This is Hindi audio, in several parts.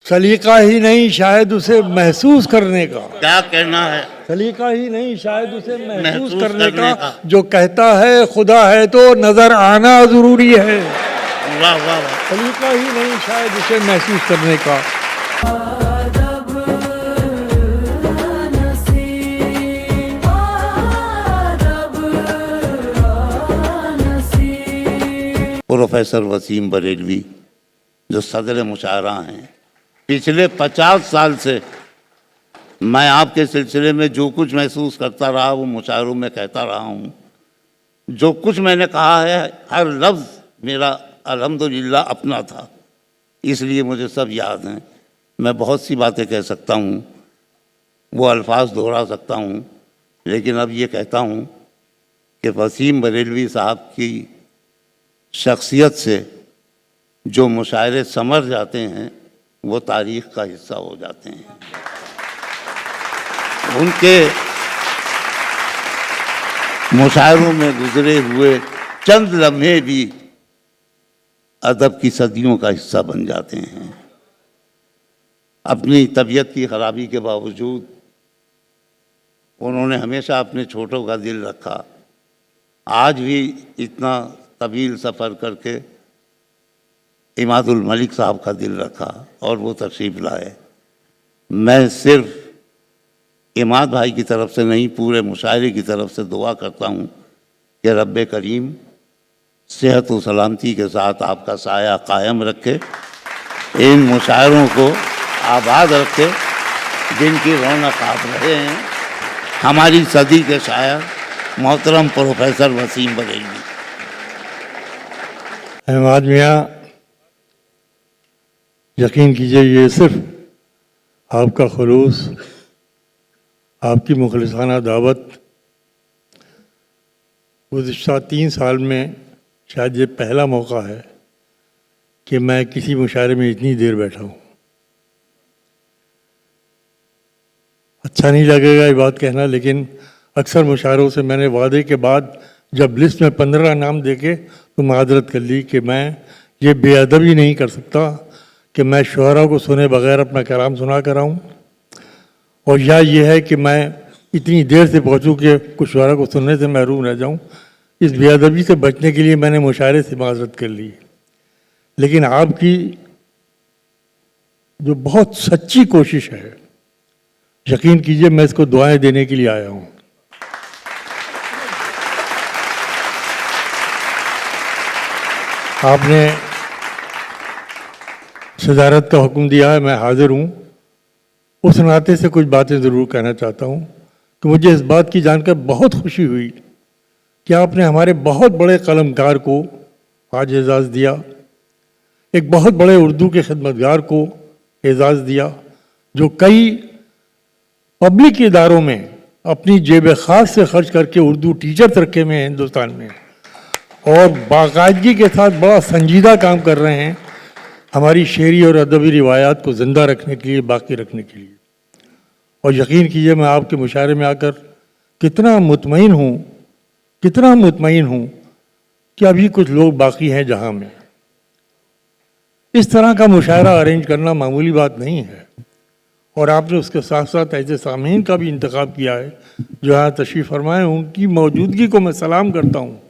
सलीका ही नहीं शायद उसे महसूस करने का। क्या कहना है? सलीका ही नहीं शायद उसे महसूस महसूस करने करने का। का। जो कहता है खुदा है तो नजर आना जरूरी है। वाह वाह वाह। सलीका ही नहीं शायद उसे महसूस करने का। प्रोफेसर वसीम बरेलवी जो सदर मुशायरा हैं, पिछले 50 साल से मैं आपके सिलसिले में जो कुछ महसूस करता रहा वो मुशायरों में कहता रहा हूँ। जो कुछ मैंने कहा है हर लफ्ज़ मेरा अल्हम्दुलिल्लाह अपना था, इसलिए मुझे सब याद हैं। मैं बहुत सी बातें कह सकता हूँ, वो अल्फाज दोहरा सकता हूँ, लेकिन अब ये कहता हूँ कि वसीम बरेलवी साहब की शख्सियत से जो मुशायरे समर जाते हैं वो तारीख़ का हिस्सा हो जाते हैं। उनके मुशायरों में गुजरे हुए चंद लम्हे भी अदब की सदियों का हिस्सा बन जाते हैं। अपनी तबीयत की खराबी के बावजूद उन्होंने हमेशा अपने छोटों का दिल रखा। आज भी इतना तवील सफ़र करके इमादुल मलिक साहब का दिल रखा और वो तशरीफ़ लाए। मैं सिर्फ इमाद भाई की तरफ से नहीं, पूरे मुशायरे की तरफ से दुआ करता हूँ कि रब्बे करीम सेहत व सलामती के साथ आपका साया कायम रखे, इन मुशायरों को आबाद रखे जिनकी रौनक आप रहे हैं। हमारी सदी के शायर मोहतरम प्रोफेसर वसीम बरेलवी। अहमद मियाँ, यकीन कीजिए ये सिर्फ आपका खुलूस, आपकी मुखलिसाना दावत गुज़िश्ता 3 साल में शायद ये पहला मौका है कि मैं किसी मुशायरे में इतनी देर बैठा हूँ। अच्छा नहीं लगेगा ये बात कहना, लेकिन अक्सर मुशायरों से मैंने वादे के बाद जब लिस्ट में 15 नाम देके तो मादरत कर ली कि मैं ये बेअदबी नहीं कर सकता कि मैं शुअरा को सुने बगैर अपना कलाम सुना कर आऊँ, और या ये है कि मैं इतनी देर से पहुँचूँ कि कुछ शुअरा को सुनने से महरूम रह जाऊँ। इस बेअदबी से बचने के लिए मैंने मुशायरे से माजरत कर ली। लेकिन आपकी जो बहुत सच्ची कोशिश है, यकीन कीजिए मैं इसको दुआएं देने के लिए आया हूँ। आपने सदारत का हुक्म दिया है, मैं हाजिर हूँ। उस नाते से कुछ बातें ज़रूर कहना चाहता हूँ कि मुझे इस बात की जानकर बहुत खुशी हुई कि आपने हमारे बहुत बड़े कलमकार को आज एजाज़ दिया, एक बहुत बड़े उर्दू के खिदमतगार को एजाज़ दिया जो कई पब्लिक इदारों में अपनी जेब ख़ास से खर्च करके उर्दू टीचर तरक्के में हिंदुस्तान में और बाकायदगी के साथ बड़ा संजीदा काम कर रहे हैं हमारी शेरी और अदबी रिवायात को ज़िंदा रखने के लिए, बाकी रखने के लिए। और यकीन कीजिए मैं आपके मुशायरे में आकर कितना मुतमईन हूँ कि अभी कुछ लोग बाकी हैं जहां में। इस तरह का मुशायरा अरेंज करना मामूली बात नहीं है, और आपने उसके साथ साथ ऐसे सामीन का भी इंतखाब किया है जो यहाँ तशरीफ़ फरमाए। उनकी मौजूदगी को मैं सलाम करता हूँ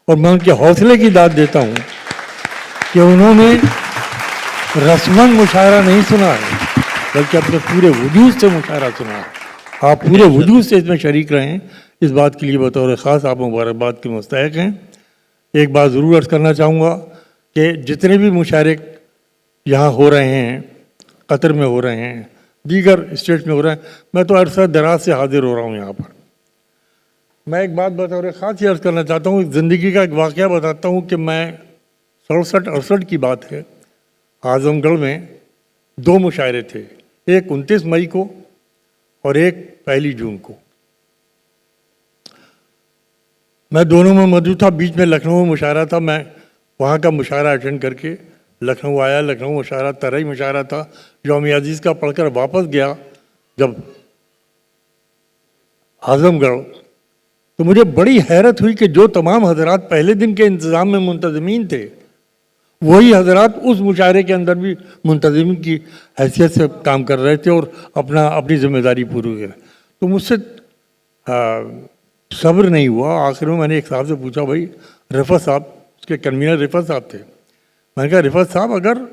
और मैं उनके हौसले की दाद देता हूँ कि उन्होंने रस्मन मुशायरा नहीं सुना है, बल्कि अपने पूरे वजूद से मुशायरा सुना है। आप पूरे वजूद से इसमें शरीक रहे हैं, इस बात के लिए बतौर ख़ास आप मुबारकबाद के मुस्तहिक़ हैं। एक बात ज़रूर अर्ज़ करना चाहूँगा कि जितने भी मुशायरे यहाँ हो रहे हैं, कतर में हो रहे हैं, दीगर स्टेट में हो रहे हैं, मैं तो अरसा दराज से हाजिर हो रहा हूँ यहाँ पर। मैं एक बात बतौर ख़ास ही अर्ज़ करना चाहता हूँ, ज़िंदगी का एक वाक़या बताता हूँ कि मैं 67-68 की बात है, आज़मगढ़ में 2 मुशायरे थे, एक 29 मई को और एक 1 जून को। मैं दोनों में मौजूद था। बीच में लखनऊ में मुशायरा था, मैं वहाँ का मुशायरा अटेंड करके लखनऊ आया। लखनऊ मुशायरा तरही मुशायरा था, यौम अजीज़ का पढ़कर वापस गया जब आज़मगढ़, तो मुझे बड़ी हैरत हुई कि जो तमाम हजरात पहले दिन के इंतज़ाम में मुंतज़मीन थे वही हजरात उस मुशायरे के अंदर भी मुंतज़िम की हैसियत से काम कर रहे थे और अपनी जिम्मेदारी पूरी कर। तो मुझसे सब्र नहीं हुआ। आखिर में मैंने एक साहब से पूछा, भाई रिफत साहब, उसके कन्वीनर रिफत साहब थे, मैंने कहा रिफत साहब अगर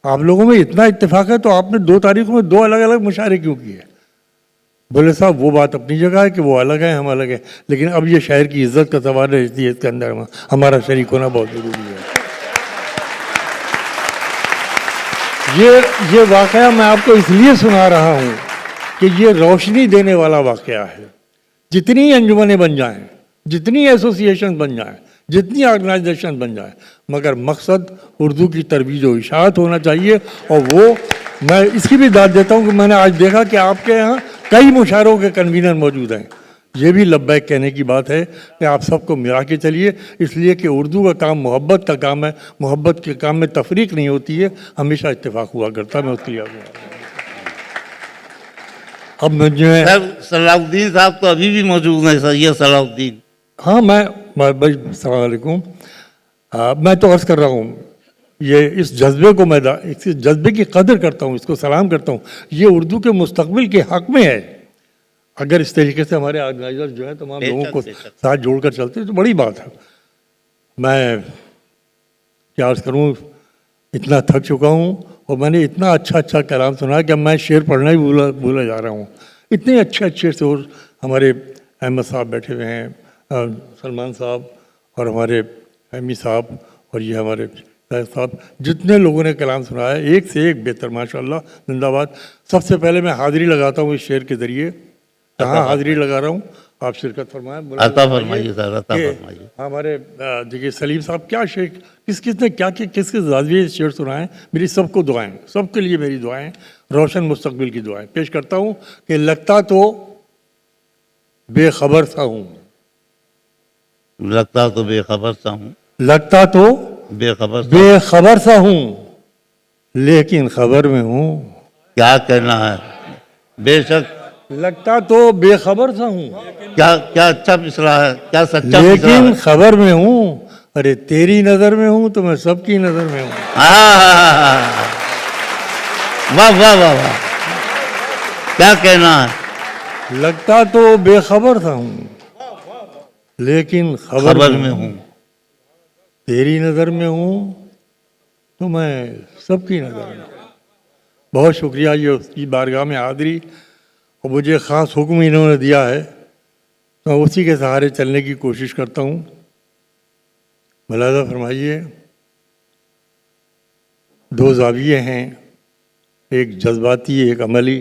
आप लोगों में इतना इत्तेफाक है तो आपने 2 तारीखों में 2 अलग अलग मुशायरे क्यों किए? बोले साहब वो बात अपनी जगह है कि वो अलग है, हम अलग हैं, लेकिन अब ये शहर की इज्जत का सवाल है, इसलिए इसके अंदर हमारा शरीक होना बहुत ज़रूरी है। ये वाक़या मैं आपको इसलिए सुना रहा हूँ कि ये रोशनी देने वाला वाक़या है। जितनी अंजुमनें बन जाएं, जितनी एसोसिएशन बन जाएं, जितनी ऑर्गेनाइजेशन बन जाए, मगर मकसद उर्दू की तरवीज व इशाअत होना चाहिए। और वो मैं इसकी भी दाद देता हूँ कि मैंने आज देखा कि आपके यहाँ कई मुशायरों के कन्वीनर मौजूद हैं। ये भी लब्बैक कहने की बात है कि आप सबको मिला के चलिए, इसलिए कि उर्दू का काम मोहब्बत का काम है। मोहब्बत के काम में तफरीक नहीं होती है, हमेशा इत्तेफाक हुआ करता है। मैं उसके लिए अब मैं जो है सर सलाउद्दीन साहब तो अभी भी मौजूद हैं, सैयद सलाउद्दीन। हाँ, भाई अस्सलाम वालेकुम। मैं तो अर्ज़ कर रहा हूँ, ये इस जज्बे को मैं इस जज्बे की कदर करता हूँ, इसको सलाम करता हूँ। ये उर्दू के मुस्तकबिल के हक़ में है। अगर इस तरीके से हमारे ऑर्गेनाइजर जो है तमाम लोगों को साथ जोड़कर चलते तो बड़ी बात है। मैं क्या अर्ज़ करूँ, इतना थक चुका हूँ और मैंने इतना अच्छा कलाम सुना कि अब मैं शेर पढ़ना ही भूला जा रहा हूँ। इतने अच्छे से, और हमारे अहमद साहब बैठे हुए हैं, सलमान साहब और हमारे अहमी साहब और ये हमारे साहब, जितने लोगों ने कलाम सुनाया एक से एक बेहतर, माशाल्लाह, जिंदाबाद। सबसे पहले मैं हाज़िरी लगाता हूँ इस शेर के ज़रिए। कहाँ हाज़िरी लगा रहा हूँ, आप शिरकत फरमाएं। अता फरमाइए सर, अता फरमाइए। हमारे देखिए सलीम साहब क्या शेर, किसने किसके ज़ाविये शेर सुनाए। मेरी सबको दुआएं, सबके लिए मेरी दुआएं, रोशन मुस्तकबिल की दुआएं पेश करता हूँ कि लगता तो बेखबर सा हूँ, लगता तो बेखबर सा हूँ, लगता तो बेखबर सा हूँ, लेकिन खबर में हूँ। क्या कहना है, बेशक लगता तो बेखबर सा हूँ, क्या अच्छा पिछड़ा है, क्या सच्चा लेकिन खबर में हूँ। अरे तेरी नजर में हूँ तो मैं सबकी नजर में हूँ। वाह वाह वाह वाह, क्या कहना है। लगता तो बेखबर था हूँ, लेकिन खबर में हूँ। तेरी नज़र में हूँ तो मैं सबकी नज़र में हूँ। बहुत शुक्रिया ये उसकी बारगाह में हाज़िरी, और मुझे ख़ास हुक्म इन्होंने दिया है तो मैं उसी के सहारे चलने की कोशिश करता हूँ। मुलाज़ा फरमाइए, 2 ज़ाविये हैं, एक जज्बाती एक अमली।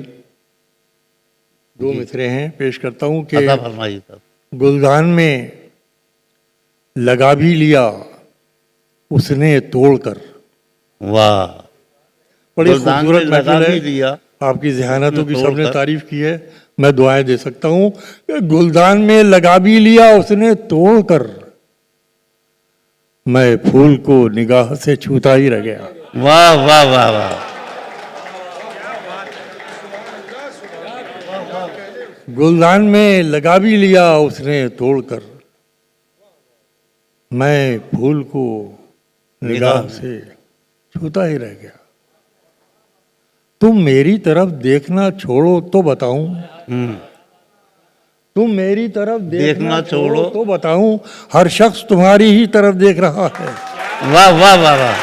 2 मिसरे हैं, पेश करता हूँ कि गुलदान में लगा भी लिया उसने तोड़कर। वाह, बड़ी खूबसूरत महफिल है, आपकी ज़हानतों की सबने तारीफ की है। मैं दुआएं दे सकता हूँ कि गुलदान में लगा भी लिया उसने तोड़कर, मैं फूल को निगाह से छूता ही रह गया। वाह वाह वाह वाह, गुलदान में लगा भी लिया उसने तोड़कर, मैं फूल को निगाह से छूता ही रह गया। तुम मेरी तरफ देखना छोड़ो तो बताऊं, तुम मेरी तरफ देखना छोड़ो तो बताऊं, हर शख्स तुम्हारी ही तरफ देख रहा है। वाह वाह वाह वाह,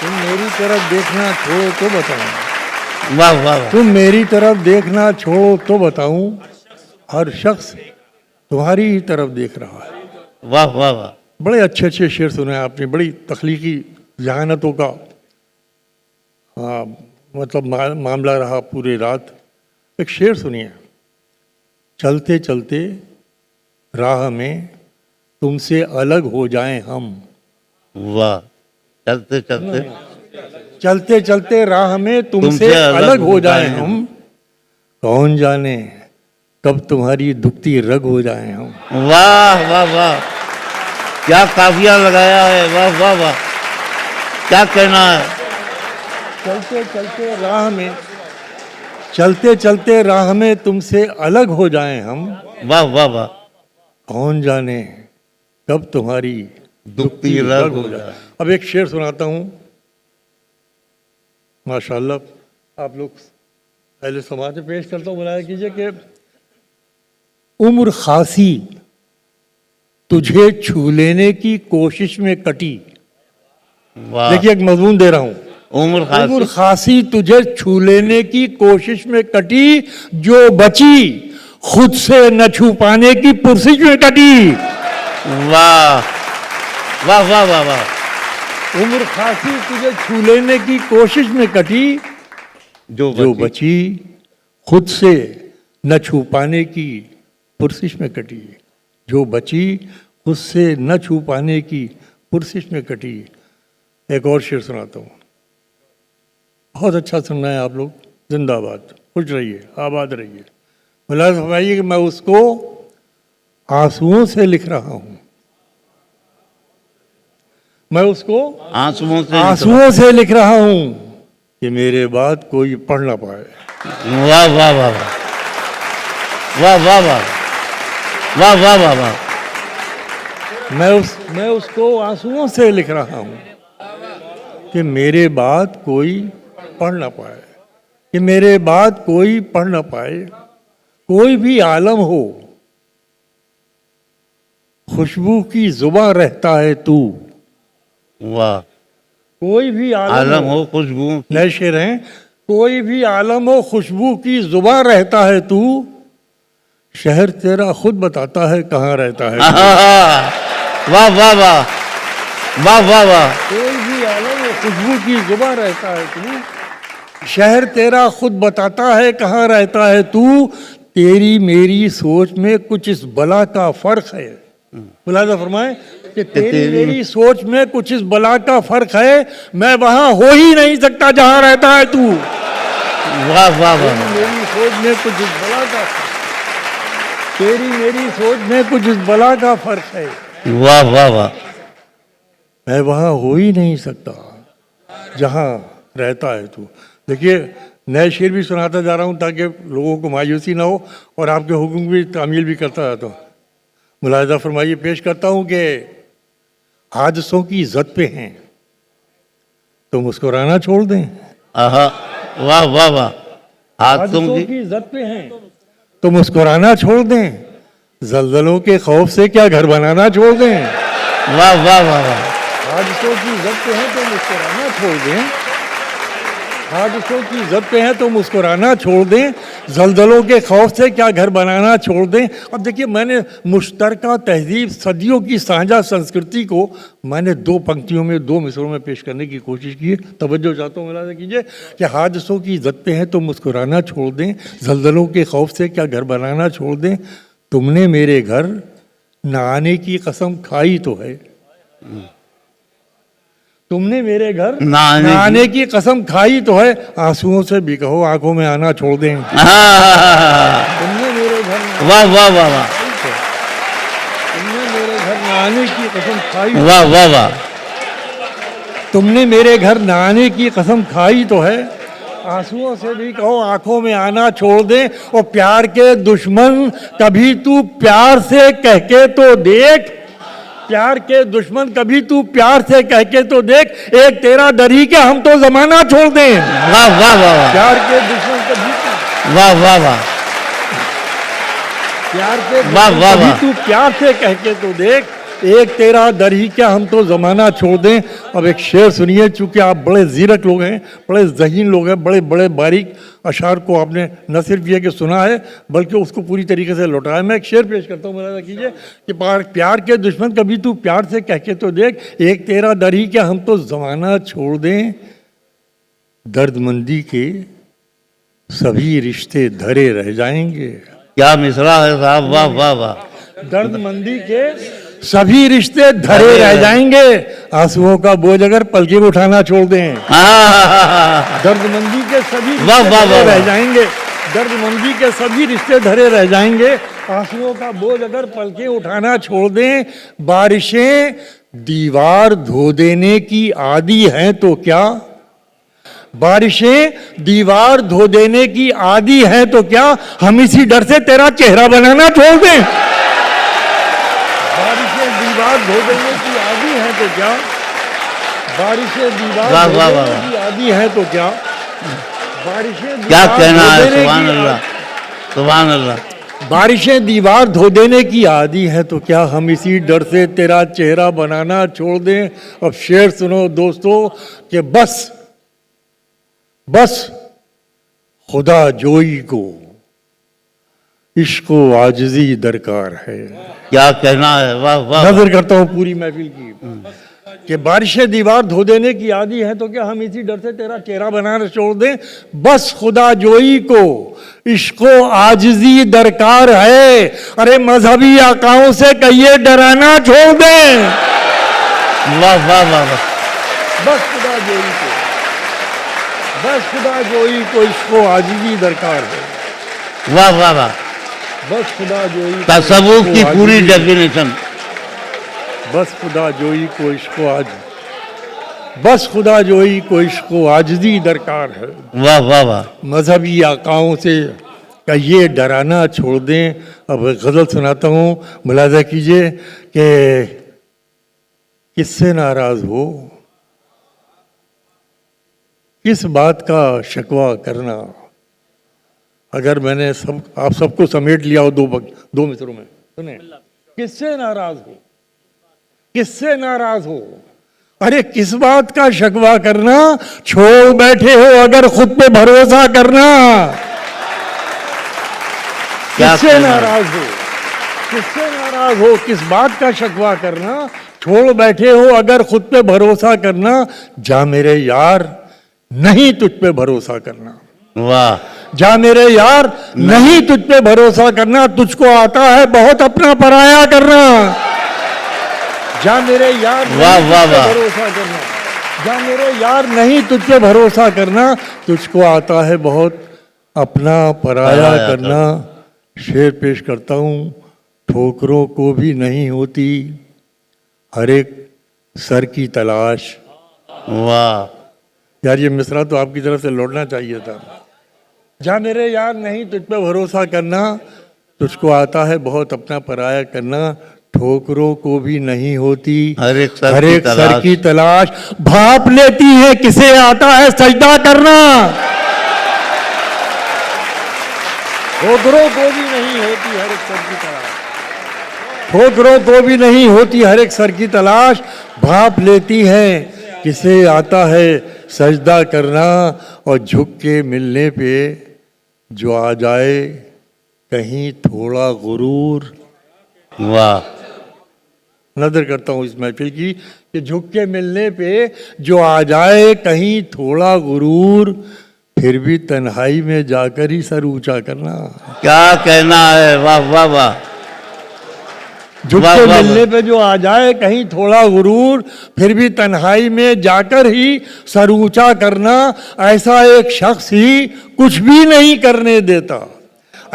तुम मेरी तरफ देखना छोड़ो तो बताऊं, वाह वाह, तुम मेरी तरफ देखना छोड़ो तो बताऊं, हर शख्स तुम्हारी ही तरफ देख रहा है। वाह वाह वाह, बड़े अच्छे शेर सुने आपने, बड़ी तख्लीकी जहानतों का मतलब मामला रहा पूरी रात। एक शेर सुनिए, चलते चलते राह में तुमसे अलग हो जाएं हम। वाह, चलते चलते चलते चलते राह में तुमसे अलग हो जाएं हम, कौन जाने कब तुम्हारी दुखती रग हो जाएं हम। वाह वाह वाह, क्या काफिया लगाया है, वाह वाह वाह, क्या कहना है। चलते चलते राह में, चलते चलते राह में तुमसे अलग हो जाएं हम, वाह वाह वाह, कौन जाने कब तुम्हारी दुखती रग हो जाए। अब एक शेर सुनाता हूँ, माशाल्लाह आप लोग पहले समाज में पेश करता हूँ, बुलाया कीजिए कि उम्र खासी तुझे छू लेने की कोशिश में कटी। वाह। देखिए एक मजमून दे रहा हूँ, उम्र उम्र खास खासी तुझे छू लेने की कोशिश में कटी, जो बची खुद से न छू पाने की पुरसिश में कटी। वाह वाह वाह वाह वाह। उम्र खासी तुझे छू लेने की कोशिश में कटी, जो बची खुद से न छू पाने की पुरसिश में कटी। जो बची खुद से न छू पाने की पुरसिश में कटी। एक और शेर सुनाता हूँ, बहुत अच्छा सुनना है आप लोग। जिंदाबाद, खुश रहिए, आबाद रहिए। मुलाज़ फरमाइए कि मैं उसको आंसुओं से लिख रहा हूँ, मैं उसको आंसुओं से लिख रहा हूँ कि मेरे बाद कोई पढ़ ना पाए। वाह वाह वाह वाह वाह वाह वाह वाह वाह वाह वाह। मैं उसको आंसुओं से लिख रहा हूँ कि मेरे बाद कोई पढ़ ना पाए, कि मेरे बाद कोई पढ़ ना पाए। कोई भी आलम हो खुशबू की जुबां रहता है तू। वाह। कोई भी आलम हो खुशबू। नए शेर हैं। कोई भी आलम हो खुशबू की जुबां रहता है तू, शहर तेरा खुद बताता है कहाँ रहता है। वाह वाह वाह वाह वाह वाह। कोई भी आलम हो खुशबू की जुबां रहता है तू, शहर तेरा खुद बताता है कहाँ रहता है तू। तेरी मेरी सोच में कुछ इस बला का फर्क है। मुलाज़ा फरमाए कि तेरी मेरी सोच में कुछ इस बला का फर्क है। मैं वहां हो ही नहीं सकता जहां रहता है तू। वाह वाह वाह। मेरी सोच में कुछ इस बला का, तेरी मेरी सोच में कुछ इस बला का फर्क है। वाह वाह वाह। मैं वहां हो ही नहीं सकता जहां रहता है तू। देखिए नए शेर भी सुनाता जा रहा हूं ताकि लोगों को मायूसी ना हो और आपके हुक्म की तामील भी करता जाता हूँ। मुलाहिज़ा फरमाइए, पेश करता हूं कि हादसों की इज्जत पे हैं तो मुस्कुराना छोड़ दें। आहा, वाह वाह वाह। हादसों की इज्जत पे हैं तो मुस्कुराना छोड़ दें। जल्जलों के खौफ से क्या घर बनाना छोड़ दें। वाह वाह वाह वाह। हादसों की इज्जत पे हैं तो मुस्कुराना छोड़ दें। हादसों की इज्जत पे हैं तो मुस्कुराना छोड़ दें। जल्जलों के खौफ से क्या घर बनाना छोड़ दें। अब देखिए मैंने मुश्तरका तहजीब, सदियों की साझा संस्कृति को मैंने दो पंक्तियों में, दो मिसरों में पेश करने की कोशिश की है। तवज्जो चाहता हूँ, मुलाहिज़ा कीजिए कि हादसों की इज्जत पे हैं तो मुस्कुराना छोड़ दें। जल्जलों के खौफ से क्या घर बनाना छोड़ दें। तुमने मेरे घर न आने की कसम खाई तो है। तुमने मेरे घर न आने की कसम खाई तो है। आंसुओं से भी कहो आंखों में आना छोड़ दें। तुमने मेरे घर वाह वाह वाह वाह। तुमने मेरे घर न आने की कसम खाई। वाह वाह वाह। तुमने मेरे घर न आने की कसम खाई तो है। आंसुओं से भी कहो आंखों में आना छोड़ दे। और प्यार के दुश्मन कभी तू प्यार से कह के तो देख। प्यार के दुश्मन कभी तू प्यार से कह के तो देख। एक तेरा डर ही क्या हम तो जमाना छोड़ दें। वाह वाह वाह। प्यार के दुश्मन कभी वाह वाह वाह। प्यार के वाह वाह कभी वाह। तू प्यार से कह के तो देख। एक तेरा डर ही क्या हम तो जमाना छोड़ दें। अब एक शेर सुनिए, चूंकि आप बड़े जीरक लोग हैं, बड़े ज़हीन लोग हैं, बड़े बड़े बारीक अशार को आपने न सिर्फ ये कि सुना है बल्कि उसको पूरी तरीके से लौटाया। मैं एक शेर पेश करता हूँ, मुलाहिज़ा कीजिए कि प्यार के दुश्मन कभी तू प्यार से कह के तो देख। एक तेरा डर ही क्या हम तो जमाना छोड़ दें। दर्दमंदी के सभी रिश्ते धरे रह जाएंगे। क्या मिसरा है साहब, वाह वाह वाह। दर्दमंदी के सभी रिश्ते धरे रह जाएंगे। आंसुओं का बोझ अगर पलके में उठाना छोड़ दें। दर्दमंदी के सभी रिश्ते धरे रह जाएंगे। दर्दमंदी के सभी रिश्ते धरे रह जाएंगे। आंसुओं का बोझ अगर पलके उठाना छोड़ दें। बारिशें दीवार धो देने की आदी हैं तो क्या। बारिशें दीवार धो देने की आदी हैं तो क्या। हम इसी डर से तेरा चेहरा बनाना छोड़ दें। बारिशें दीवार धो देने की आदी हैं तो क्या। बारिशें दीवार धो देने की आदी हैं तो क्या। बारिशें क्या दीवार कहना धो है, देने सुभान की अल्लाह, सुभान अल्लाह। बारिशें दीवार धो देने की आदी है, तो क्या हम इसी डर से तेरा चेहरा बनाना छोड़ दें? अब शेर सुनो दोस्तों कि बस खुदा जोई को इश्क व आजिज़ी दरकार है। क्या कहना है, वाह वाह। नजर करता हूँ पूरी महफिल की कि बारिशें दीवार धो देने की आदी है, तो क्या हम इसी डर से तेरा चेहरा बनाना छोड़ दें? बस खुदा जोई को इश्को आजिज़ी दरकार है। अरे मजहबी आकाओं से कहिए डराना छोड़ दें। वाह वाह वाह वाह। बस खुदा जोई को, बस खुदा जोई को इश्को आजिज़ी दरकार है। वाह वाह वाह। बस खुदा जोई को तसव्वुफ की इश्को पूरी आजिज़ी- डेफिनेशन। बस खुदा जोई को इश्को आज, बस खुदा जोई को इश्को आजिज़ी दरकार है। वाह वाह वाह। मजहबी आकाओं से का ये डराना छोड़ दें। अब गज़ल सुनाता हूँ, मुलाज़ा कीजिए कि किससे नाराज़ हो, किस बात का शिकवा करना। अगर मैंने आप सबको समेट लिया हो दो मिसरों में, सुने। किससे नाराज़ हो, किससे नाराज़ हो, अरे किस बात का शिकवा करना, छोड़ बैठे हो अगर खुद पे भरोसा करना। किससे नाराज हो, किससे नाराज हो, किस बात का शिकवा करना, छोड़ बैठे हो अगर खुद पे भरोसा करना। जा मेरे यार नहीं तुझ पे भरोसा करना। वाह। जा मेरे यार नहीं तुझ पे भरोसा करना, तुझको आता है बहुत अपना पराया करना। जा मेरे यार वाह वाह वाह। भरोसा करना, जा मेरे यार नहीं तुझ पे भरोसा करना, तुझको आता है बहुत अपना पराया करना। शेर पेश करता हूँ, ठोकरों को भी नहीं होती हर एक सर की तलाश। वाह यार ये मिसरा तो आपकी तरफ से लौटना चाहिए था। जा मेरे यार नहीं तुझ पे भरोसा करना, तुझको आता है बहुत अपना पराया करना। ठोकरों को भी नहीं होती हर एक सर की तलाश, भाप लेती है किसे आता है सजदा करना। ठोकरों को भी नहीं होती हर एक सर की तलाश, ठोकरों को भी नहीं होती हर एक सर की तलाश, भाप लेती है किसे आता है सजदा करना। और झुक के मिलने पे जो आ जाए कहीं थोड़ा गुरूर। वाह। नजर करता हूँ इस महफिल की कि झुक के मिलने पे जो आ जाए कहीं थोड़ा गुरूर, फिर भी तन्हाई में जाकर ही सर ऊंचा करना। क्या कहना है, वाह वाह वाह। झुक के मिलने पे जो आ जाए कहीं थोड़ा गुरूर, फिर भी तन्हाई में जाकर ही सर ऊंचा करना। ऐसा एक शख्स ही कुछ भी नहीं करने देता,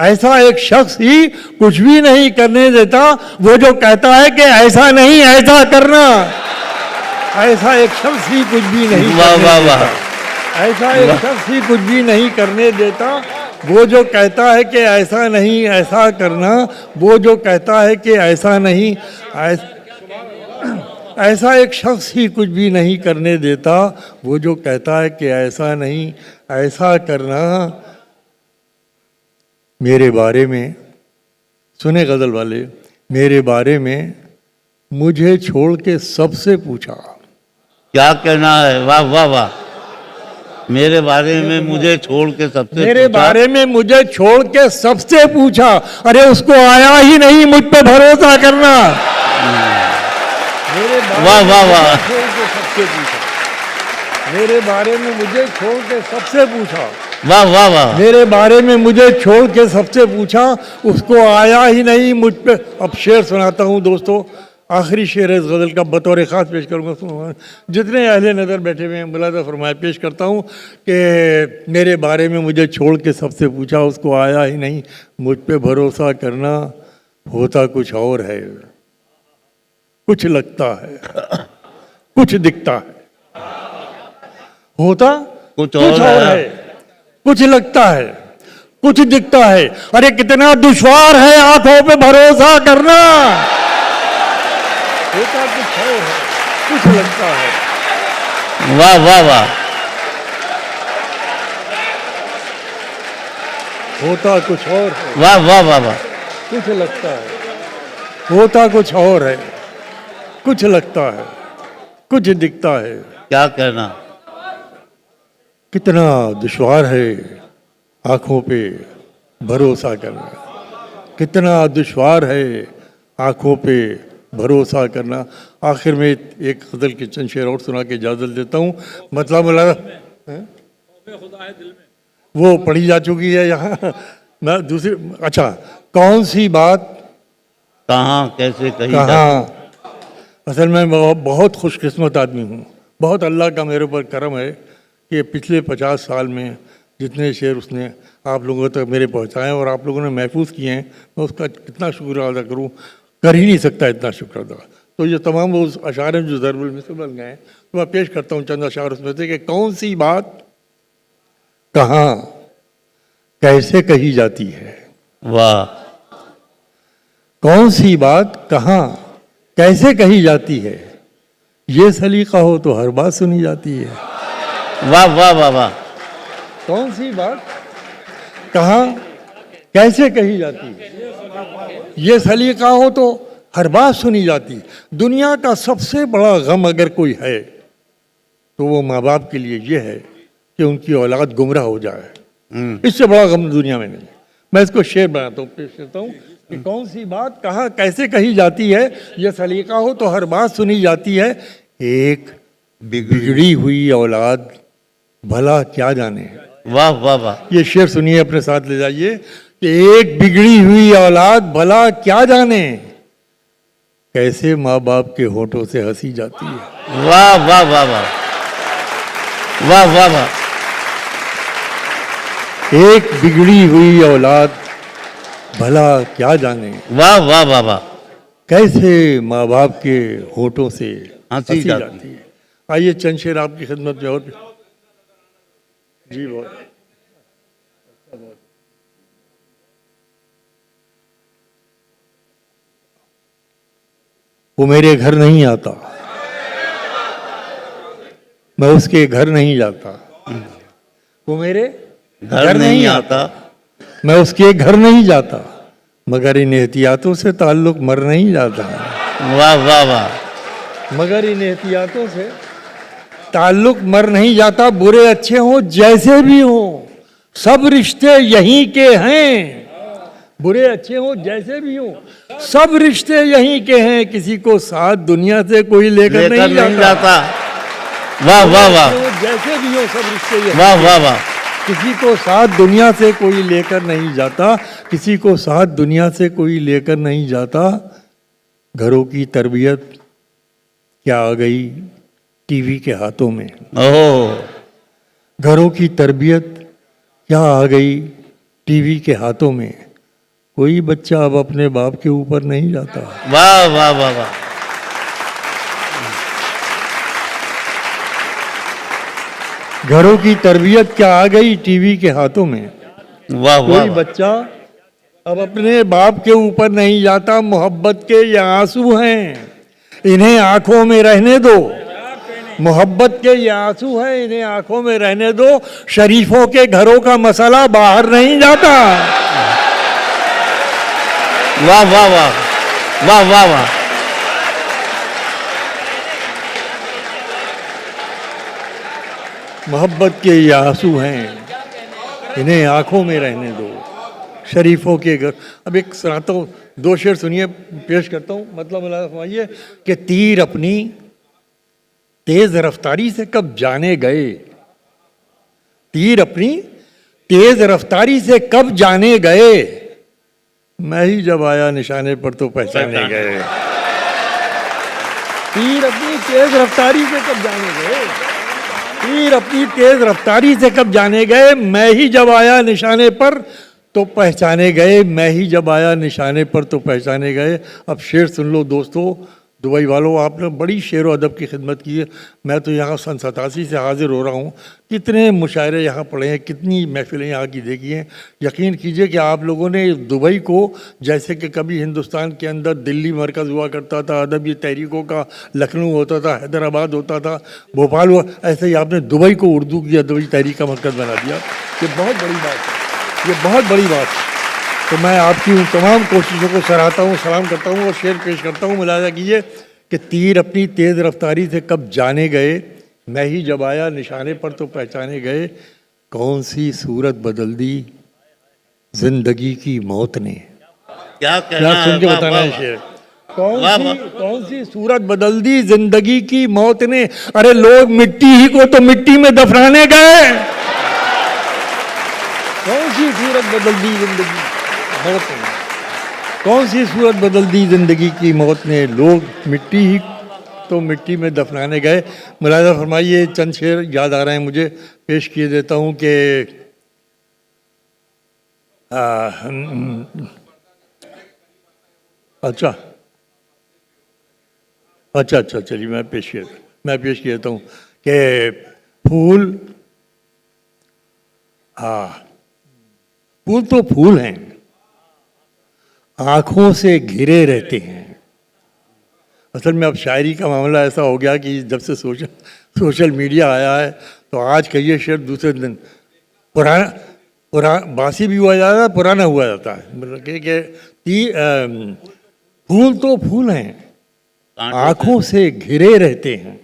ऐसा एक शख्स ही कुछ भी नहीं करने देता, वो जो कहता है कि ऐसा नहीं ऐसा करना। ऐसा एक शख्स ही कुछ भी नहीं करने देता, ऐसा एक शख्स ही कुछ भी नहीं करने देता, वो जो कहता है कि ऐसा नहीं ऐसा करना। वो जो कहता है कि ऐसा नहीं ऐसा एक शख्स ही कुछ भी नहीं करने देता, वो जो कहता है कि ऐसा नहीं ऐसा करना। मेरे बारे में सुने गजल वाले, मेरे बारे में मुझे छोड़ के सबसे पूछा। क्या कहना है, वाह वाह वाह। मेरे बारे में मुझे छोड़ के सबसे मेरे बारे में मुझे छोड़ के सबसे पूछा, अरे उसको आया ही नहीं मुझ पे भरोसा करना। मेरे वाह वाह वाह। छोड़ के सबसे पूछा, मेरे बारे में मुझे छोड़ के सबसे पूछा। वाह वाह वाह। मेरे बारे में मुझे छोड़ के सबसे पूछा, उसको आया ही नहीं मुझ पे। अब शेर सुनाता हूँ दोस्तों, आखिरी शेर है इस गज़ल का, बतौर ख़ास पेश करूँगा। जितने अहले नज़र बैठे हुए हैं मुलाज़ा फरमाए, पेश करता हूँ कि मेरे बारे में मुझे छोड़ के सबसे पूछा, उसको आया ही नहीं मुझ पे भरोसा करना। होता कुछ और है, कुछ लगता है, कुछ दिखता है। होता कुछ और है, कुछ लगता है, कुछ दिखता है। अरे कितना दुश्वार है आंखों पे भरोसा करना। होता कुछ और है, कुछ लगता है। वाह वाह वाह। होता कुछ और है, वाह वाह वाह वाह। कुछ लगता है। होता कुछ और है, कुछ लगता है, कुछ दिखता है। क्या कहना। कितना दुश्वार है आंखों पे भरोसा करना, कितना दुश्वार है आंखों पे भरोसा करना। आखिर में एक गज़ल के चंद शेर और सुना के इजाज़त देता हूँ। मतलब वो पढ़ी जा चुकी है यहाँ। मैं दूसरी, अच्छा, कौन सी बात कहाँ कैसे कही कहाँ। जाती। असल में मैं बहुत खुशकिस्मत आदमी हूँ, बहुत अल्लाह का मेरे ऊपर करम है कि पिछले 50 साल में जितने शेर उसने आप लोगों तक मेरे पहुँचाए और आप लोगों ने महफूज किए हैं, मैं उसका कितना शुक्र अदा करूँ, कर ही नहीं सकता इतना शुक्र अदा। तो ये तमाम वो अशार हैं जो ज़रबुल मिसल बन गए हैं, तो मैं पेश करता हूँ चंद अशार उसमें से कि कौन सी बात कहाँ कैसे कही जाती है। वाह। कौन सी बात कहाँ कैसे कही जाती है, ये सलीका हो तो हर बात सुनी जाती है। वाह वाह वाह वाह। कौन सी बात कहाँ कैसे कही जाती है, ये सलीका हो तो हर बात सुनी जाती है। दुनिया का सबसे बड़ा गम अगर कोई है तो वो माँ बाप के लिए ये है कि उनकी औलाद गुमराह हो जाए। इससे बड़ा गम दुनिया में नहीं। मैं इसको शेर बनाता हूँ, पेश करता हूँ कि कौन सी बात कहाँ कैसे कही जाती है, यह सलीका हो तो हर बात सुनी जाती है। एक बिगड़ी हुई औलाद भला क्या जाने। वाह वाह वाह। ये शेर सुनिए, अपने साथ ले जाइए कि एक बिगड़ी हुई औलाद भला क्या जाने, कैसे माँ बाप के होठों से हंसी जाती है। वाह वाह वाह वाह वाह वाह वाह। एक बिगड़ी हुई औलाद भला क्या जाने, वाह वाह वाह वाह। कैसे माँ बाप के होठों से हंसी जाती है। आइए चंद शेर आपकी खिदमत में और जी बहुत। वो मेरे घर नहीं आता, मैं उसके घर नहीं जाता। वो मेरे घर नहीं आता, मैं उसके घर नहीं जाता, मगर इन एहतियातों से ताल्लुक मर नहीं जाता। वाह वाह वाह। मगर इन एहतियातों से ताल्लुक मर नहीं जाता। बुरे अच्छे हों जैसे भी हों, सब रिश्ते यहीं के हैं। बुरे अच्छे हों जैसे भी हों, सब रिश्ते यहीं के हैं। किसी को साथ दुनिया से कोई लेकर नहीं जाता। वाह वाह वाह। जैसे भी हो सब रिश्ते यहीं। वाह वाह वाह। किसी को साथ दुनिया से कोई लेकर नहीं जाता, किसी को साथ दुनिया से कोई लेकर नहीं जाता। घरों की तरबियत क्या आ गई टीवी के हाथों में। ओह। घरों की तरबियत क्या आ गई टीवी के हाथों में। कोई बच्चा अब अपने बाप के ऊपर नहीं जाता। वाह वाह वाह वाह। घरों की तरबियत क्या आ गई टीवी के हाथों में। वाह वाह। कोई बच्चा अब अपने बाप के ऊपर नहीं जाता। मोहब्बत के ये आंसू हैं, इन्हें आंखों में रहने दो। मोहब्बत के ये आंसू हैं, इन्हें आंखों में रहने दो। शरीफों के घरों का मसला बाहर नहीं जाता। वाह वाह वाह वाह वाह वाह। मोहब्बत के ये आंसू हैं, इन्हें आंखों में रहने दो। शरीफों के घर। अब एक सुनाता हूँ, 2 शेर सुनिए, पेश करता हूँ। मतलब समझिए कि तीर अपनी तेज रफ्तारी से कब जाने गए। तीर अपनी तेज रफ्तारी से कब जाने गए, मैं ही जब आया निशाने पर तो पहचाने गए। तीर अपनी तेज रफ्तारी से कब जाने गए, तीर अपनी तेज रफ्तारी से कब जाने गए। मैं ही जब आया निशाने पर तो पहचाने गए, मैं ही जब आया निशाने पर तो पहचाने गए। अब शेर सुन लो दोस्तों, दुबई वालों, आपने बड़ी शेर व अदब की खिदमत की है। मैं तो यहाँ सन 87 से हाजिर हो रहा हूँ। कितने मुशायरे यहाँ पढ़े हैं, कितनी महफिलें यहाँ की देखी हैं। यकीन कीजिए कि आप लोगों ने दुबई को, जैसे कि कभी हिंदुस्तान के अंदर दिल्ली मरकज़ हुआ करता था, अदबी तहरीकों का लखनऊ होता था, हैदराबाद होता था, भोपाल हुआ, ऐसे ही आपने दुबई को उर्दू की अदबी तहरीक का मरकज़ बना दिया। ये बहुत बड़ी बात है। ये बहुत बड़ी बात है। तो मैं आपकी उन तमाम कोशिशों को सराहता हूँ, सलाम करता हूँ और शेर पेश करता हूँ। मुलाहिजा कीजिए कि तीर अपनी तेज़ रफ्तारी से कब जाने गए, मैं ही जब आया निशाने पर तो पहचाने गए, कौन सी सूरत बदल दी जिंदगी की मौत ने। क्या क्या कहना है, सुन के वाह, बताना वाह, है वाह। शेर। वाह, वाह। कौन सी सूरत बदल दी जिंदगी की मौत ने, अरे लोग मिट्टी ही को तो मिट्टी में दफनाने गए। कौन सी सूरत बदल दी जिंदगी मौत ने, कौन सी सूरत बदल दी जिंदगी की मौत ने, लोग मिट्टी ही तो मिट्टी में दफनाने गए। मुलाहिजा फरमाइए, चंद शेर याद आ रहे हैं मुझे, पेश किए देता हूँ कि अच्छा अच्छा अच्छा चलिए मैं पेश किया देता हूँ कि फूल, फूल तो फूल हैं, आँखों से घिरे रहते हैं। असल में अब शायरी का मामला ऐसा हो गया कि जब से सोशल मीडिया आया है तो आज कहिए शेर दूसरे दिन पुराना बासी भी हुआ जाता है, पुराना हुआ जाता है। मतलब कि फूल तो फूल हैं, आँखों से घिरे रहते हैं,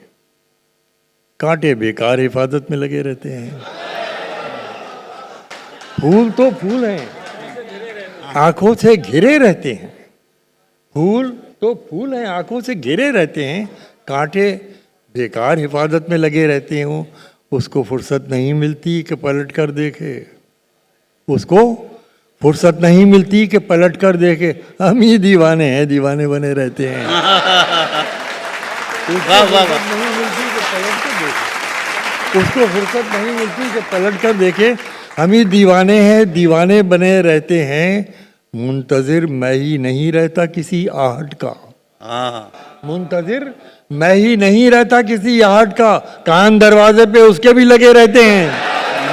कांटे बेकार हिफाजत में लगे रहते हैं। फूल तो फूल हैं, आंखों से घिरे रहते हैं, फूल तो फूल हैं, आंखों से घिरे रहते हैं, कांटे बेकार हिफाजत में लगे रहते हों। उसको फुर्सत नहीं मिलती कि पलट कर देखे, उसको फुर्सत नहीं मिलती कि पलट कर देखे, हम ही दीवाने हैं, दीवाने बने रहते हैं। वाह, वाह, वाह। नहीं मिलती कि पलट कर देखे, उसको फुर्सत नहीं मिलती कि पलट कर देखे, हम ही दीवाने हैं, दीवाने बने रहते हैं। मुंतजिर मैं ही नहीं रहता किसी आहट का, हाँ, मुंतजिर मैं ही नहीं रहता किसी आहट का, कान दरवाजे पे उसके भी लगे रहते हैं।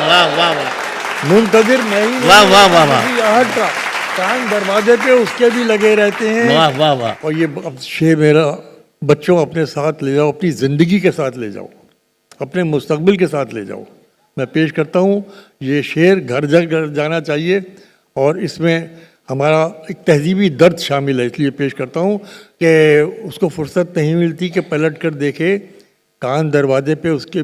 वाह, वाह, वाह। मुंतजिर मैं ही नहीं वाह, वाह, रहता वाह, वाह। किसी आहट का, कान दरवाजे पे उसके भी लगे रहते हैं। वाह, वाह, वाह। और ये अब शेर मेरा, बच्चों अपने साथ ले जाओ, अपनी ज़िंदगी के साथ ले जाओ, अपने मुस्तकबिल के साथ ले जाओ। मैं पेश करता हूँ ये शेर, घर घर जाना चाहिए और इसमें हमारा एक तहजीबी दर्द शामिल है, इसलिए पेश करता हूँ कि उसको फुर्सत नहीं मिलती कि पलट कर देखे, कान दरवाजे पे उसके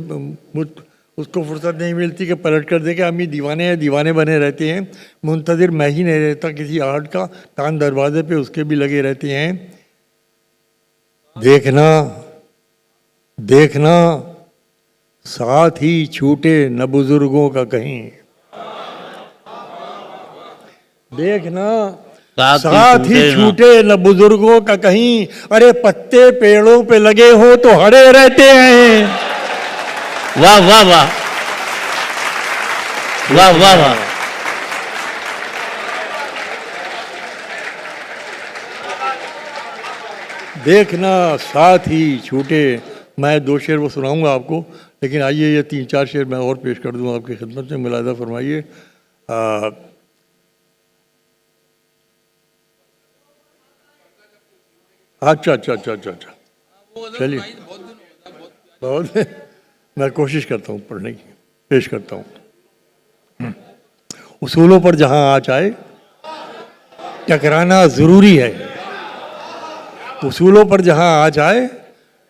उसको फुर्सत नहीं मिलती कि पलट कर देखे, हम ही दीवाने हैं, दीवाने बने रहते हैं। मुंतजिर मैं ही नहीं रहता किसी आहट का, कान दरवाजे पे उसके भी लगे रहते हैं। देखना देखना साथ ही छूटे न बुजुर्गों का कहीं, देखना साथ ही छूटे न बुजुर्गों का कहीं, अरे पत्ते पेड़ों पे लगे हो तो हरे रहते हैं। वाह, वाह, वाह। वाह, वाह, वाह। देखना साथ ही छूटे, मैं दो शेर वो सुनाऊंगा आपको, लेकिन आइए ये 3-4 शेर मैं और पेश कर दूं आपकी खिदमत में, मुलाहिजा फरमाइए। अच्छा अच्छा अच्छा अच्छा अच्छा चलिए, बहुत मैं कोशिश करता हूँ पढ़ने की, पेश करता हूँ। उसूलों पर जहाँ आँच आए टकराना ज़रूरी है, उसूलों पर जहाँ आँच आए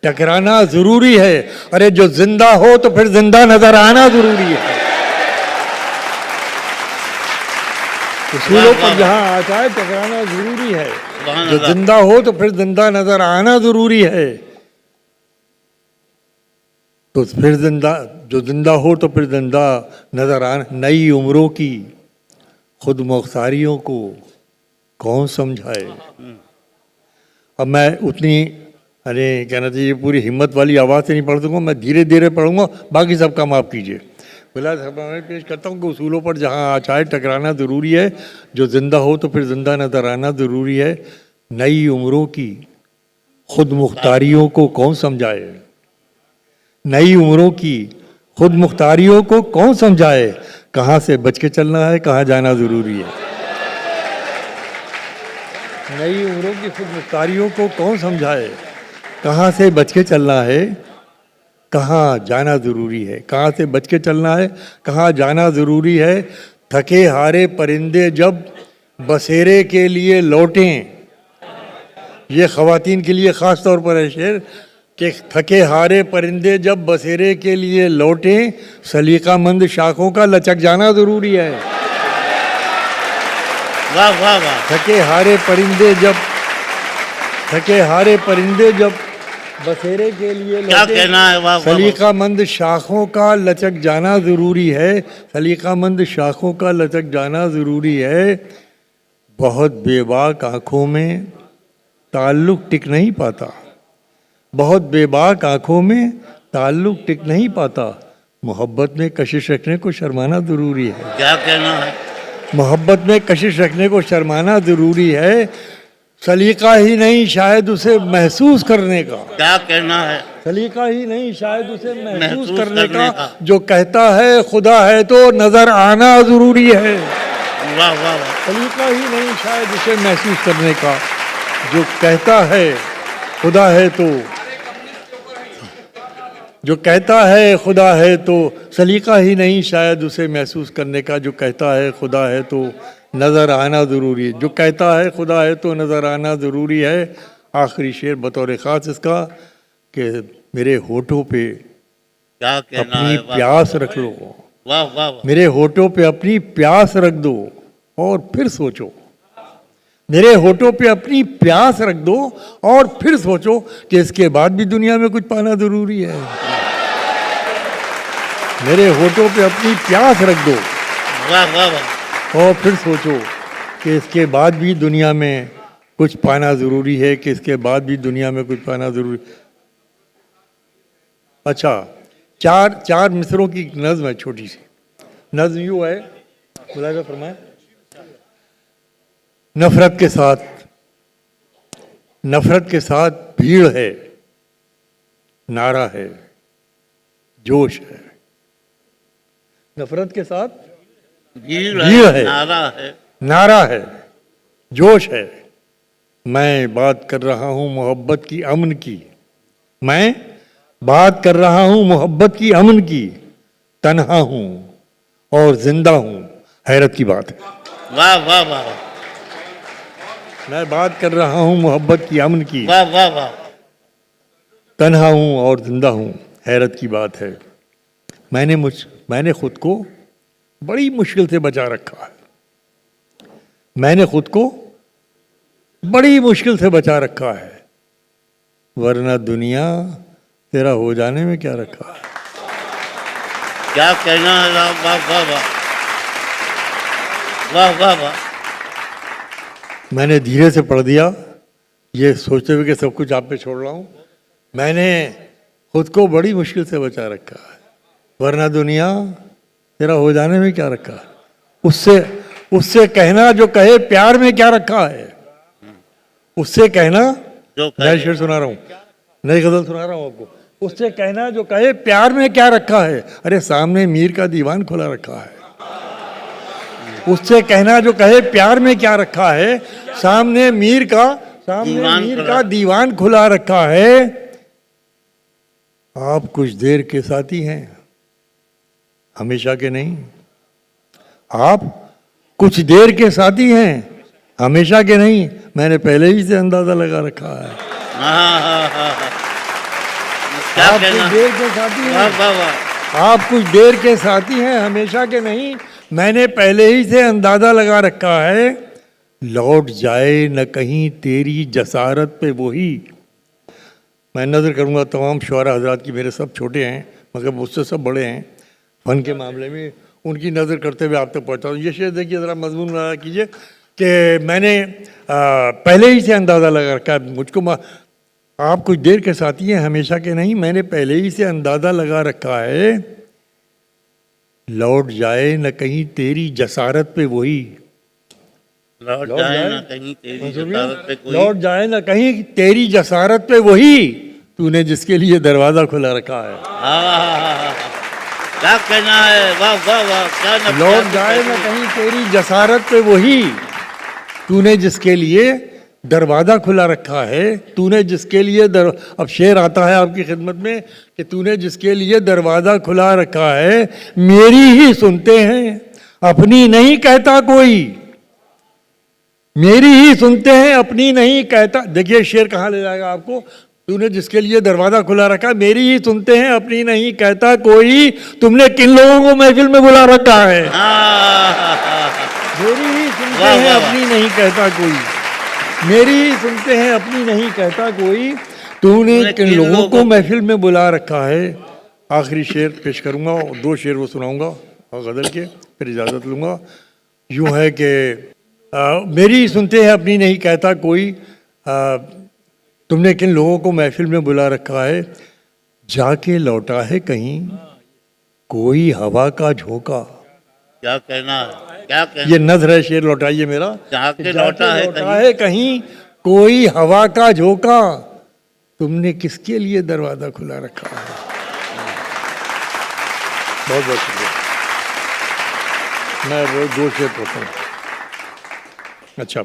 टकराना ज़रूरी है, अरे जो जिंदा हो तो फिर जिंदा नजर आना ज़रूरी है। उसूलों पर जहाँ आँच आए टकराना ज़रूरी है, जो जिंदा हो तो फिर जिंदा नजर आना ज़रूरी है। तो फिर जिंदा, जो जिंदा हो तो फिर जिंदा नजर आना। नई उम्रों की खुद मुख्तारियों को कौन समझाए। अब मैं उतनी, अरे कहना चाहिए पूरी हिम्मत वाली आवाज़ से नहीं पढ़ दूंगा, मैं धीरे धीरे पढ़ूंगा, बाकी सब काम आप कीजिए। फिलहाल मैं पेश करता हूँ कि उसूलों पर जहाँ आँच आए टकराना ज़रूरी है, जो जिंदा हो तो फिर जिंदा नजर आना ज़रूरी है। नई उम्रों की खुद मुख्तारियों को कौन समझाए, नई उम्रों की खुद मुख्तारियों को कौन समझाए, कहाँ से बच के चलना है, कहाँ जाना ज़रूरी है। नई उम्रों की खुद मुख्तारियों को कौन समझाए, कहाँ से बच के चलना है, कहाँ जाना ज़रूरी है। कहाँ से बच के चलना है, कहाँ जाना ज़रूरी है। थके हारे परिंदे जब बसेरे के लिए लौटें, ये ख़वातीन के लिए ख़ास तौर पर है शेर कि थके हारे परिंदे जब बसेरे के लिए लौटें, सलीकामंद शाखों का लचक जाना ज़रूरी है। वाह वाह वाह। थके हारे परिंदे जब बसेरे के लिए क्या लौटें, कहना है? वाह वाह वाह। सलीकामंद शाखों का लचक जाना ज़रूरी है, सलीकामंद शाखों का लचक जाना ज़रूरी है। बहुत बेबाक आँखों में ताल्लुक़ टिक नहीं पाता, बहुत बेबाक आँखों में ताल्लुक़ टिक नहीं पाता। मोहब्बत में कशिश रखने को शर्माना ज़रूरी है। क्या कहना है? मोहब्बत में कशिश रखने को शर्माना ज़रूरी है। सलीका ही नहीं शायद उसे महसूस करने का, क्या कहना है? सलीका ही नहीं शायद उसे महसूस महसूस करने करने का। का। जो कहता है खुदा है तो नज़र आना ज़रूरी है। वाह वाह वाह। सलीका ही नहीं शायद उसे महसूस करने का। जो कहता है खुदा है तो, जो कहता है खुदा है तो सलीका ही नहीं शायद उसे महसूस करने का। जो कहता है खुदा है तो नज़र आना ज़रूरी है। जो कहता है खुदा है तो नज़र आना ज़रूरी है। आखिरी शेर बतौर ख़ास इसका कि मेरे होठों पे क्या कहना अपनी है? वाह प्यास रख लो, वाह वाह वाह। मेरे होठों पे अपनी प्यास रख दो और फिर सोचो। मेरे होठों पे अपनी प्यास रख दो और फिर सोचो कि इसके बाद भी दुनिया में कुछ पाना ज़रूरी है। मेरे होठों पे अपनी प्यास रख दो वाह वाह वाह। और फिर सोचो कि इसके बाद भी दुनिया में कुछ पाना ज़रूरी है, कि इसके बाद भी दुनिया में कुछ पाना ज़रूरी। अच्छा, चार मिसरों की नज़्म है, छोटी सी नज़्म यूँ है, मुलाहिज़ा फरमाएं। नफ़रत के साथ भीड़ है, नारा है, जोश है। नफ़रत के साथ भीड़ भीड़ है, है। नारा है। जोश है। मैं बात कर रहा हूँ मोहब्बत की, अमन की। मैं बात कर रहा हूँ मोहब्बत की, अमन की। तन्हा हूँ और जिंदा हूँ, हैरत की बात है। वाह वाह वाह। मैं बात कर रहा हूँ मोहब्बत की, अमन की। वाह वाह वाह। तन्हा हूँ और जिंदा हूँ, हैरत की बात है। मैंने खुद को बड़ी मुश्किल से बचा रखा है। मैंने खुद को बड़ी मुश्किल से बचा रखा है, वरना दुनिया तेरा हो जाने में क्या रखा है। क्या कहना है? वाह वाह वाह। वाह वाह वाह। मैंने धीरे से पढ़ दिया, ये सोचते हुए कि सब कुछ आप पे छोड़ रहा हूँ। मैंने खुद को बड़ी मुश्किल से बचा रखा है, वरना दुनिया तेरा हो जाने में क्या रखा है। उससे कहना जो कहे प्यार में क्या रखा है। उससे कहना, नया शेर सुना रहा हूँ, नई गजल सुना रहा हूँ आपको। उससे कहना जो कहे प्यार में क्या रखा है। अरे सामने मीर का दीवान खुला रखा है। उससे कहना जो कहे प्यार में क्या रखा है। सामने मीर का दीवान खुला रखा है। आप कुछ देर के साथी हैं, हमेशा के नहीं। आप कुछ देर के साथी हैं, हमेशा के नहीं। मैंने पहले ही से अंदाजा लगा रखा है। आप कुछ देर के साथी हैं, आप कुछ देर के साथी हैं, हमेशा के नहीं। मैंने पहले ही से अंदाजा लगा रखा है। लौट जाए न कहीं तेरी जसारत पे वही। मैं नज़र करूँगा तमाम शुआरा हजरात की, मेरे सब छोटे हैं मगर मुझसे सब बड़े हैं फ़न के मामले में, उनकी नज़र करते हुए आप तक पहुँचा हूँ। ये शेर देखिए, ज़रा मजमून लगा कीजिए कि मैंने पहले ही से अंदाज़ा लगा रखा है। मुझको आप कुछ देर के साथी हैं, हमेशा के नहीं। मैंने पहले ही से अंदाज़ा लगा रखा है। लौट जाए न कहीं तेरी जसारत पे वही। लौट जाए न कहीं तेरी जसारत पे कोई। लौट जाए न कहीं तेरी जसारत पे वही, तूने जिसके लिए दरवाज़ा खुला रखा है। क्या कहना है? वाह वाह वाह। क्या लौट जाए न कहीं तेरी जसारत पे वही, तूने जिसके लिए दरवाज़ा खुला रखा है। तूने जिसके लिए अब शेर आता है आपकी खिदमत में कि तूने जिसके लिए दरवाज़ा खुला रखा है। मेरी ही सुनते हैं अपनी नहीं कहता कोई, मेरी ही सुनते हैं अपनी नहीं कहता। देखिए शेर कहाँ ले जाएगा आपको। तूने जिसके लिए दरवाजा खुला रखा, मेरी ही सुनते हैं अपनी नहीं कहता कोई, तुमने किन लोगों को महफिल में बुला रखा है। मेरी ही सुनते हैं अपनी नहीं कहता कोई, मेरी ही सुनते हैं अपनी नहीं कहता कोई, तूने किन लोगों को महफिल में बुला रखा है। आखिरी शेर पेश करूंगा, 2 शेर वो सुनाऊंगा और गजल के, फिर इजाज़त लूँगा। यूँ है कि मेरी ही सुनते हैं अपनी नहीं कहता कोई, तुमने किन लोगों को महफिल में बुला रखा है, जाके लौटा है कहीं कोई हवा का झोंका। क्या कहना है, क्या कहना। ये नज़र है, शेर लौटाइए मेरा। जाके लौटा है कहीं कोई हवा का झोंका, तुमने किसके लिए दरवाजा खुला रखा है। बहुत बहुत शुक्रिया। मैं वो 2 शेर पढ़ता हूँ। अच्छा,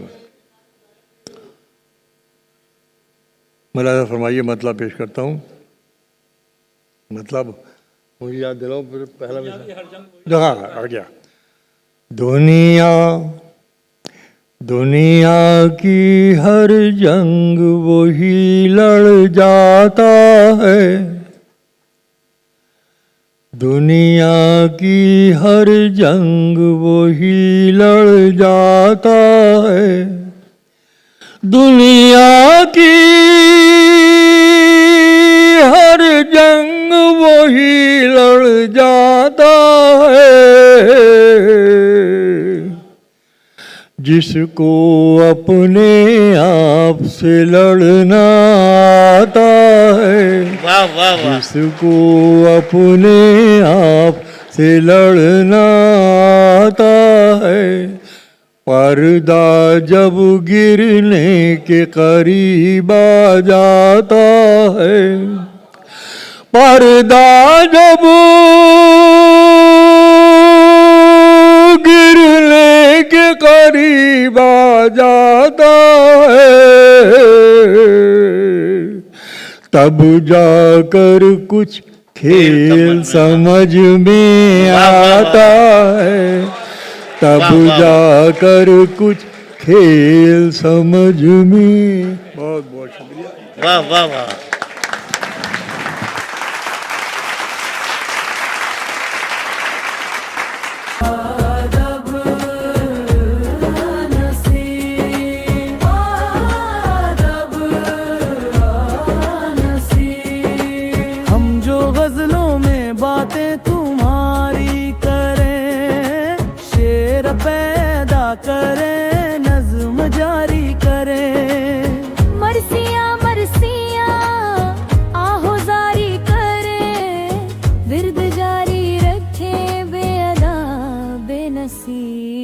मुलाज़ा फरमाइए, मतलब पेश करता हूँ। मतलब मुझे याद दिलाओ फिर पहला हाँ आ गया। दुनिया की हर जंग वही लड़ जाता है, दुनिया की हर जंग वही लड़ जाता है, दुनिया की हर जंग वही लड़ जाता है, जिसको अपने आप से लड़ना आता है। वाह वाह वाह। जिसको अपने आप से लड़ना आता है, पर्दा जब गिरने के करीब आ जाता है, पर्दा जब गिरने के करीब आ जाता है, तब जाकर कुछ खेल समझ में आता है, तब जाकर कुछ खेल समझ में। बहुत बहुत शुक्रिया। वाह वाह वाह। हम जो गजलों में बातें तुम्हारी करें, शेर पैदा करें, नज्म जारी करें, मरसियाँ मरसियाँ आहो जारी करें, विर्द जारी रखें बेअदा बेनसीब।